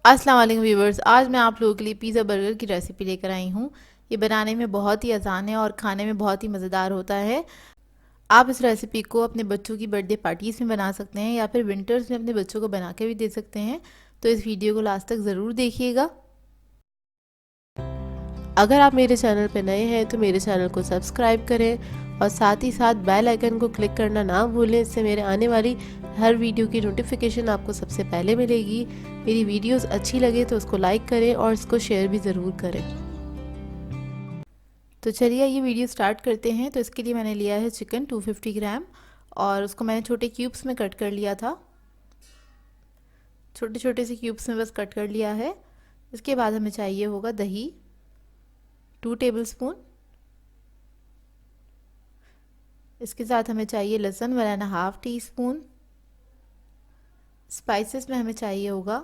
अस्सलाम वालेकुम व्यूवर्स, आज मैं आप लोगों के लिए पिज़्ज़ा बर्गर की रेसिपी लेकर आई हूँ। ये बनाने में बहुत ही आसान है और खाने में बहुत ही मज़ेदार होता है। आप इस रेसिपी को अपने बच्चों की बर्थडे पार्टीज़ में बना सकते हैं या फिर विंटर्स में अपने बच्चों को बना के भी दे सकते हैं। तो इस वीडियो को लास्ट तक ज़रूर देखिएगा। अगर आप मेरे चैनल पर नए हैं तो मेरे चैनल को सब्सक्राइब करें और साथ ही साथ बेल आइकन को क्लिक करना ना भूलें। इससे मेरे आने वाली हर वीडियो की नोटिफिकेशन आपको सबसे पहले मिलेगी। मेरी वीडियोस अच्छी लगे तो उसको लाइक करें और इसको शेयर भी ज़रूर करें। तो चलिए ये वीडियो स्टार्ट करते हैं। तो इसके लिए मैंने लिया है चिकन 250 ग्राम और उसको मैंने छोटे क्यूब्स में कट कर लिया था। छोटे छोटे से क्यूब्स में बस कट कर लिया है। इसके बाद हमें चाहिए होगा दही 2 टेबलस्पून। इसके साथ हमें चाहिए लहसुन 1.5 टीस्पून। स्पाइसेस में हमें चाहिए होगा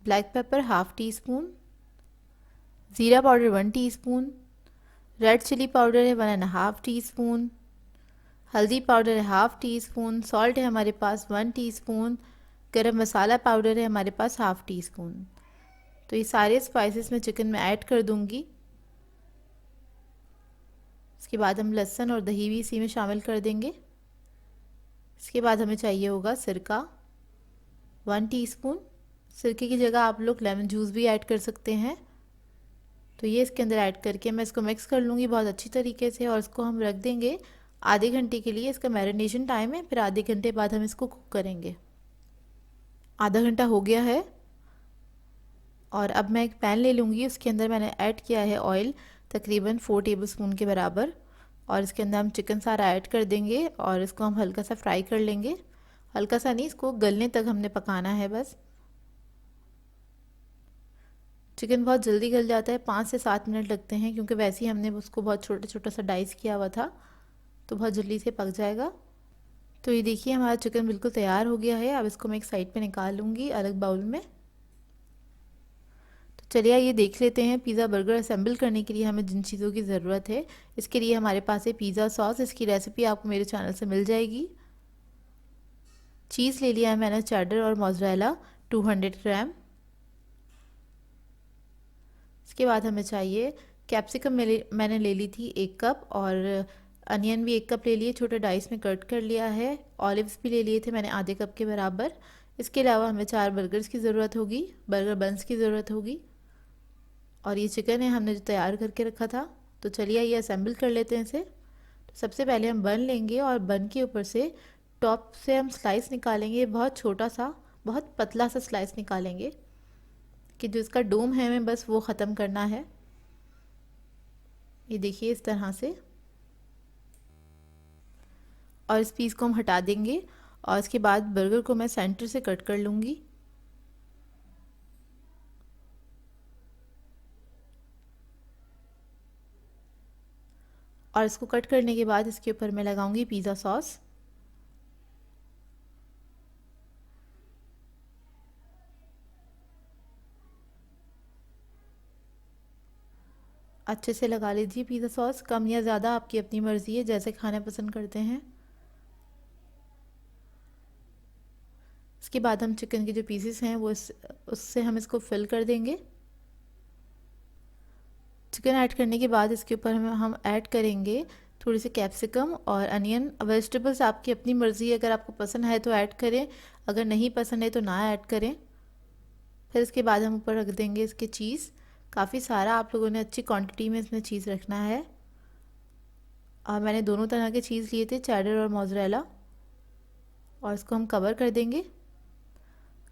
ब्लैक पेपर 1/2 टीस्पून, ज़ीरा powder 1 teaspoon, red chilli powder है 1.5 टीस्पून, हल्दी पाउडर है 1/2 टीस्पून, सॉल्ट है हमारे पास 1 टीस्पून, गरम मसाला पाउडर है हमारे पास 1/2 टीस्पून। तो ये सारे स्पाइसेस मैं चिकन में ऐड कर दूंगी। इसके बाद हम लहसुन और दही भी इसी में शामिल कर देंगे। इसके बाद हमें चाहिए होगा सिरका 1 टीस्पून। सिरके की जगह आप लोग लेमन जूस भी ऐड कर सकते हैं। तो ये इसके अंदर ऐड करके मैं इसको मिक्स कर लूँगी बहुत अच्छी तरीके से और इसको हम रख देंगे आधे घंटे के लिए। इसका मैरिनेशन टाइम है, फिर आधे घंटे बाद हम इसको कुक करेंगे। आधा घंटा हो गया है और अब मैं एक पैन ले लूँगी। उसके अंदर मैंने ऐड किया है ऑयल तकरीबन 4 टेबलस्पून के बराबर और इसके अंदर हम चिकन सारा ऐड कर देंगे और इसको हम हल्का सा फ्राई कर लेंगे। हल्का सा नहीं, इसको गलने तक हमने पकाना है बस। चिकन बहुत जल्दी गल जाता है, 5 से 7 मिनट लगते हैं क्योंकि वैसे ही हमने उसको बहुत छोटा छोटा सा डाइस किया हुआ था, तो बहुत जल्दी से पक जाएगा। तो ये देखिए हमारा चिकन बिल्कुल तैयार हो गया है। अब इसको मैं एक साइड पे निकाल लूँगी अलग बाउल में। तो चलिए ये देख लेते हैं पिज़्ज़ा बर्गर असेंबल करने के लिए हमें जिन चीज़ों की ज़रूरत है। इसके लिए हमारे पास है पिज़्ज़ा सॉस। इसकी रेसिपी आपको मेरे चैनल से मिल जाएगी। चीज़ ले लिया है मैंने चेडर और मोज़रेला 200 ग्राम। इसके बाद हमें चाहिए कैप्सिकम मैंने ले ली थी 1 कप और अनियन भी 1 कप ले लिए, छोटे डाइस में कट कर लिया है। ऑलिव्स भी ले लिए थे मैंने आधे कप के बराबर। इसके अलावा हमें 4 बर्गर्स की ज़रूरत होगी, बर्गर बंस की ज़रूरत होगी और ये चिकन है हमने जो तैयार करके रखा था। तो चलिए ये असेंबल कर लेते हैं इसे। तो सबसे पहले हम बन लेंगे और बन के ऊपर से टॉप से हम स्लाइस निकालेंगे। बहुत छोटा सा, बहुत पतला सा स्लाइस निकालेंगे कि जो इसका डोम है हमें बस वो ख़त्म करना है। ये देखिए इस तरह से, और इस पीस को हम हटा देंगे और इसके बाद बर्गर को मैं सेंटर से कट कर लूँगी। और इसको कट करने के बाद इसके ऊपर मैं लगाऊंगी पिज़्ज़ा सॉस। अच्छे से लगा लीजिए पिज़्ज़ा सॉस, कम या ज़्यादा आपकी अपनी मर्ज़ी है, जैसे खाना पसंद करते हैं। इसके बाद हम चिकन के जो पीसेस हैं वो उससे हम इसको फिल कर देंगे। चिकन ऐड करने के बाद इसके ऊपर हम ऐड करेंगे थोड़ी सी कैप्सिकम और अनियन। वेजिटेबल्स आपकी अपनी मर्ज़ी है, अगर आपको पसंद है तो ऐड करें, अगर नहीं पसंद है तो ना ऐड करें। फिर इसके बाद हम ऊपर रख देंगे इसके चीज़। काफ़ी सारा आप लोगों ने अच्छी क्वांटिटी में इसमें चीज़ रखना है। और मैंने दोनों तरह के चीज़ लिए थे, चेडर और मोज़रेला। और इसको हम कवर कर देंगे।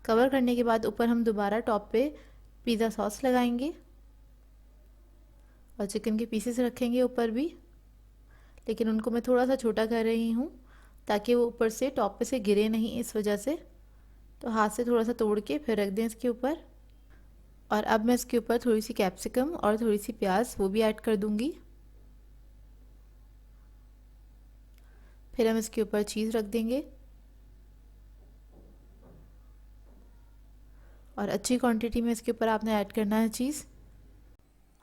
कवर करने के बाद ऊपर हम दोबारा टॉप पे पिज़्ज़ा सॉस लगाएंगे और चिकन के पीसेस रखेंगे ऊपर भी, लेकिन उनको मैं थोड़ा सा छोटा कर रही हूँ ताकि वो ऊपर से टॉप पे से गिरे नहीं, इस वजह से। तो हाथ से थोड़ा सा तोड़ के फिर रख दें इसके ऊपर। और अब मैं इसके ऊपर थोड़ी सी कैप्सिकम और थोड़ी सी प्याज वो भी ऐड कर दूंगी। फिर हम इसके ऊपर चीज़ रख देंगे और अच्छी क्वांटिटी में इसके ऊपर आपने ऐड करना है चीज़।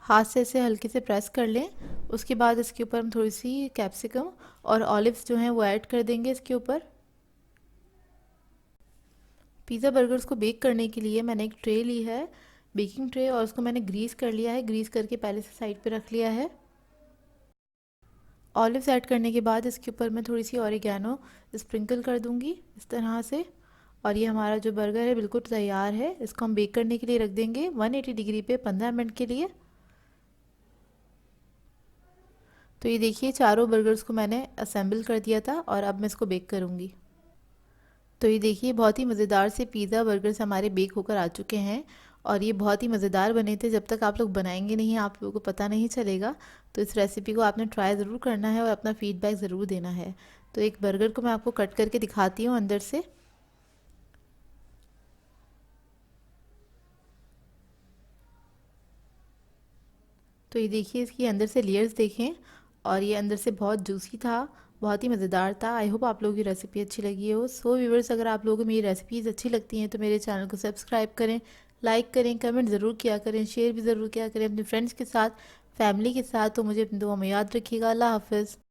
हाथ से इसे हल्के से प्रेस कर लें। उसके बाद इसके ऊपर हम थोड़ी सी कैप्सिकम और ऑलिव्स जो हैं वो ऐड कर देंगे इसके ऊपर। पिज़्ज़ा बर्गर्स को बेक करने के लिए मैंने एक ट्रे ली है, बेकिंग ट्रे, और उसको मैंने ग्रीस कर लिया है। ग्रीस करके पहले से साइड पे रख लिया है। ऑलिव्स ऐड करने के बाद इसके ऊपर मैं थोड़ी सी ऑरिगेनो स्प्रिंकल कर दूंगी इस तरह से। और ये हमारा जो बर्गर है बिल्कुल तैयार है। इसको हम बेक करने के लिए रख देंगे 180 डिग्री पे 15 मिनट के लिए। तो ये देखिए चारों बर्गर्स को मैंने असेंबल कर दिया था और अब मैं इसको बेक करूँगी। तो ये देखिए बहुत ही मज़ेदार से पिज़्ज़ा बर्गर्स हमारे बेक होकर आ चुके हैं। और ये बहुत ही मज़ेदार बने थे। जब तक आप लोग बनाएंगे नहीं आप लोगों को पता नहीं चलेगा। तो इस रेसिपी को आपने ट्राई ज़रूर करना है और अपना फीडबैक ज़रूर देना है। तो एक बर्गर को मैं आपको कट करके दिखाती हूँ अंदर से। तो ये देखिए इसकी अंदर से लेयर्स देखें, और ये अंदर से बहुत जूसी था, बहुत ही मज़ेदार था। आई होप आप लोगों की रेसिपी अच्छी लगी हो। सो व्यूवर्स, अगर आप लोगों को मेरी रेसिपीज़ अच्छी लगती हैं तो मेरे चैनल को सब्सक्राइब करें, लाइक करें, कमेंट ज़रूर किया करें, शेयर भी ज़रूर किया करें अपने फ्रेंड्स के साथ, फैमिली के साथ। तो मुझे अपनी दुआ में याद रखिएगा। अल्लाह हाफ़िज़।